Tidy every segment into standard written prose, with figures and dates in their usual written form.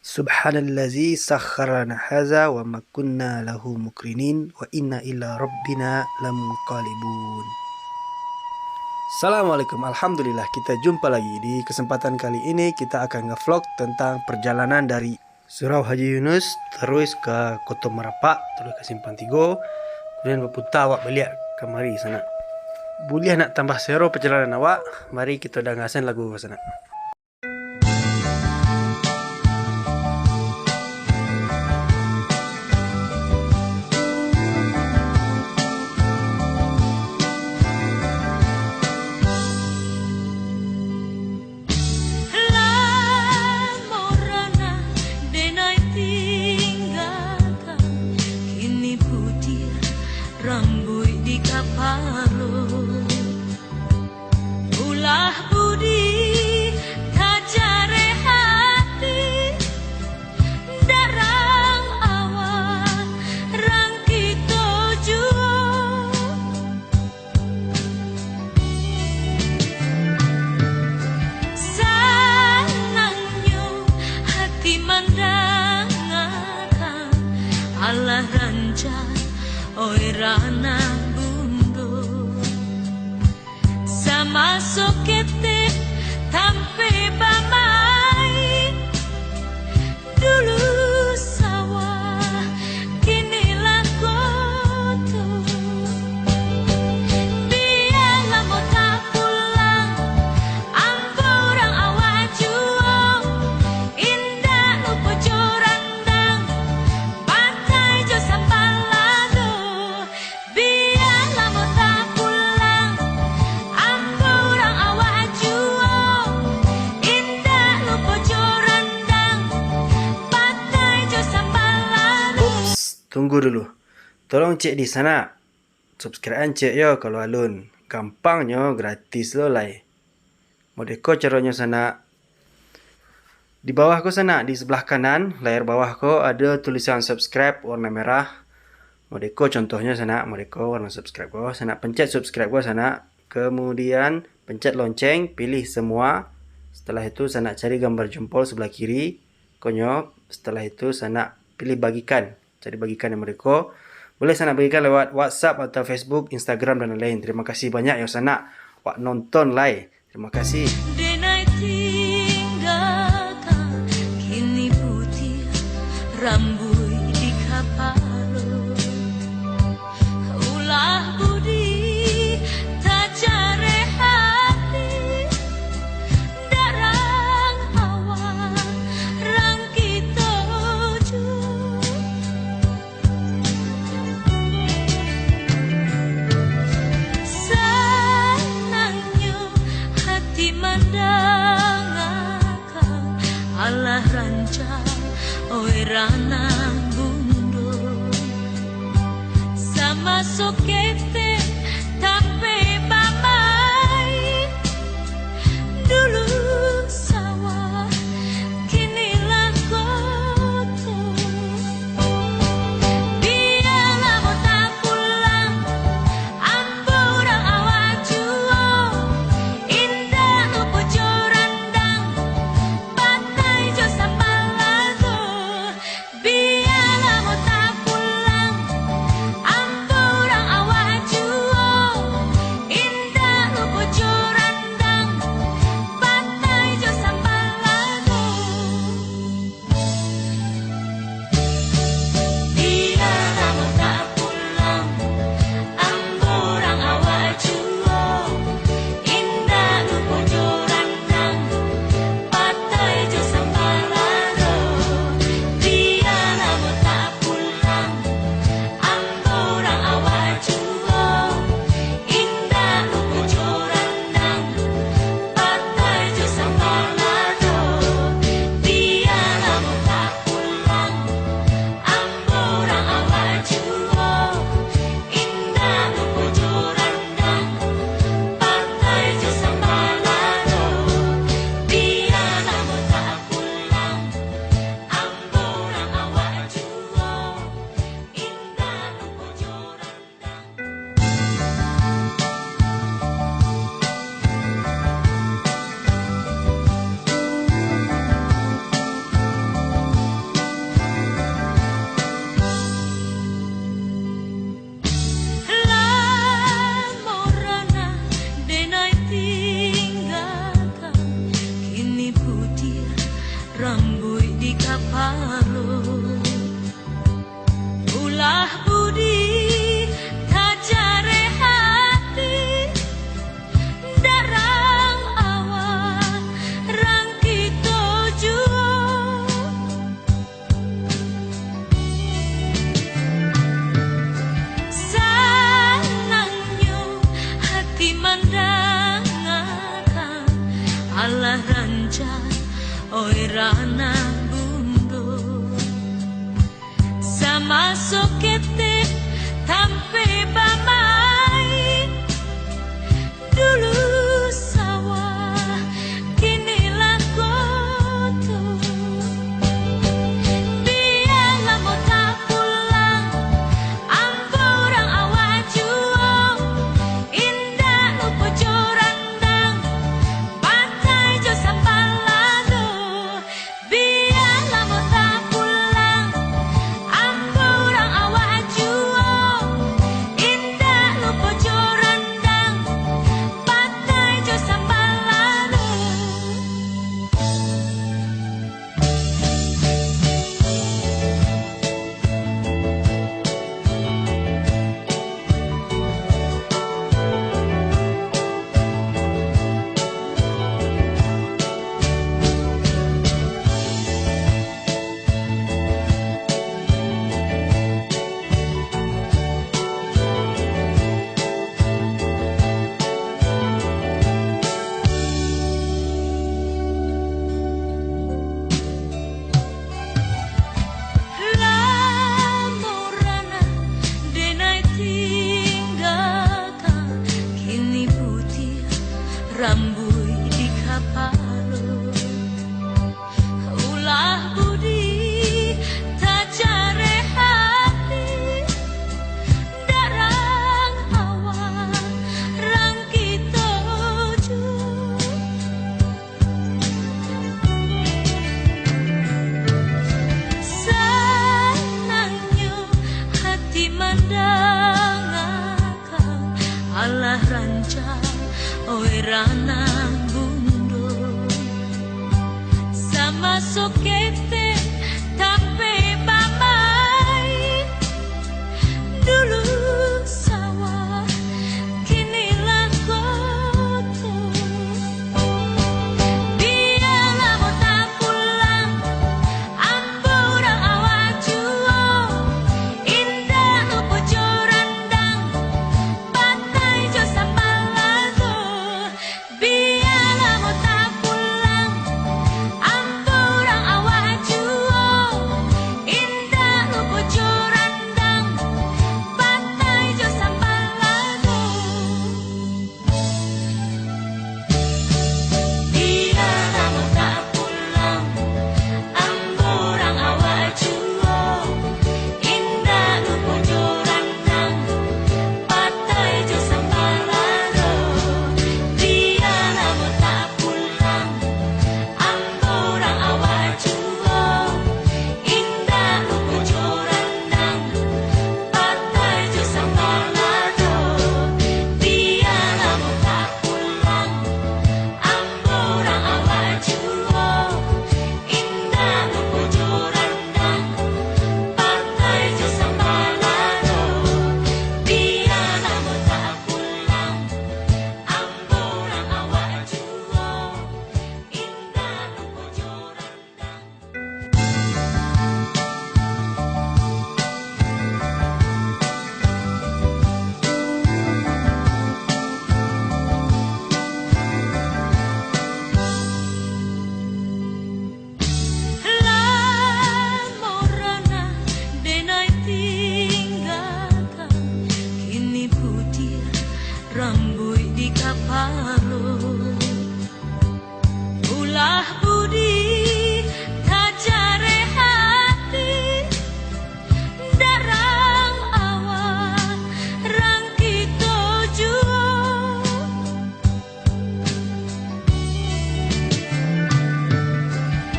Subhanallazi sakharana haza wa ma kunna lahu mukrinin wa inna ila rabbina lamunqalibun. Assalamualaikum, alhamdulillah kita jumpa lagi. Di kesempatan kali ini kita akan nge-vlog tentang perjalanan dari Surau Haji Yunus terus ke Kota Merapak, terus ke Simpang Tiga, kemudian berputar awak balik kemari sana. Boleh nak tambah seru perjalanan awak? Mari kita dengarkan lagu ke sana. Rambut di kapalo, ulah budi tajare hati, darang awak rang kita juo, sanangnya hati mandangakan Allah rancang. Oi rana bundo sama sokete tampe bamai dulu sawah kini lakoto biarlah mau tak pulang amporang awak juang indah lupa jorandang pantai jo sambal Tunggu dulu. Tolong cek di sana. Subscribe cek yo kalau alun. Gampangnya gratis lo lai. Modeko caranya sana. Di bawah ko sana di sebelah kanan layar bawah ko ada tulisan subscribe warna merah. Modeko contohnya sana modeko warna subscribe ko sana pencet subscribe ko sana. Kemudian pencet lonceng, pilih semua. Setelah itu sana cari gambar jempol sebelah kiri. Konyol. Setelah itu sana pilih bagikan. Jadi bagikan yang mereka boleh sana bagikan lewat WhatsApp atau Facebook, Instagram dan lain-lain. Terima kasih banyak yang sana wak nonton lai. Terima kasih. Denai tinggalkan kini putih rambut di kapalo, ulah budi tajare hati, darang awak rang kita Allah rancang, oi rana bundo sama sokete tampe bamai dulu sawah kini lakoto biarlah mau tak pulang amporang awak juo indah lupa jorandang pantai jo sambal lago biarlah mau tak pulang amporang awak juo rambui di kapalo. Ulah budi tajare hati, darang awan rang kita juo. Sanangnya hati mandangakan Allah rancang oi rana bundo. Sama sokete tampe bamai, dulu sawah kini lakoto. Biarlah mau tak pulang, amporang awak juo. Indah lupa jorandang, pantai jo sambalado. Biarlah mau tak pulang, amporang awak juo. Indah lupa jorandang, pantai jo sambalado. Lamorana denai tinggalkan, kini putih rambui di kapalo. Ulah budi tajare hati, darang awan rang kita juo. Senangnya hati mandangakan Allah rancang oi rana bundo. Sama sokete tampe bamai, dulu sawah kini lakoto. Biarlah mau tak pulang, amporang awak juo. Indah lupa jorandang, pantai jo sambalado. Biarlah mau tak pulang, amporang awak juo. Indah lupa jorandang, pantai jo sambalado. Biarlah mau tak pulang, amporang awak juo. Indah lupa jorandang, pantai jo sambalado. Biarlah mau tak pulang, amporang awak juo. Indah lupa jorandang, pantai jo sambalado. Biarlah mau tak pulang, amporang awak juo. Indah lupa jorandang, pantai jo sambalado. Biarlah mau tak pulang, amporang awak juo. Indah lupa jorandang. Lamorana denai tinggalkan, kini putih rambui di kapalo. Ulah budi tajare hati, darang awan rang kita juo.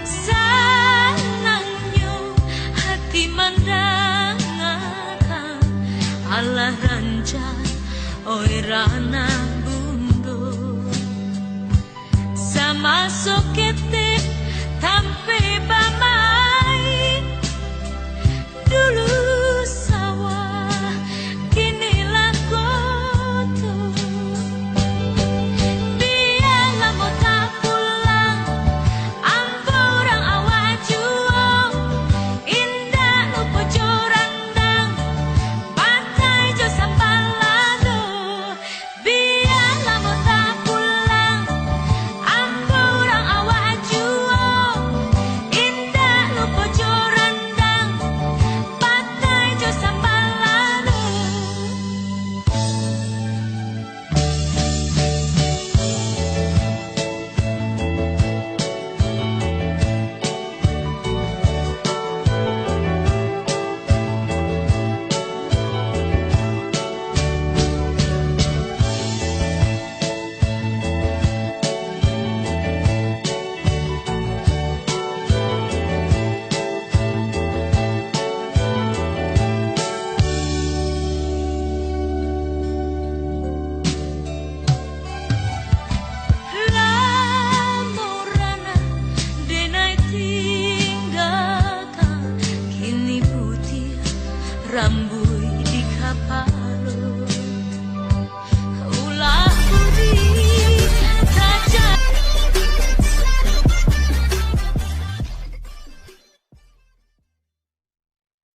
Sanangnya hati mandangakan Allah rancang oi rana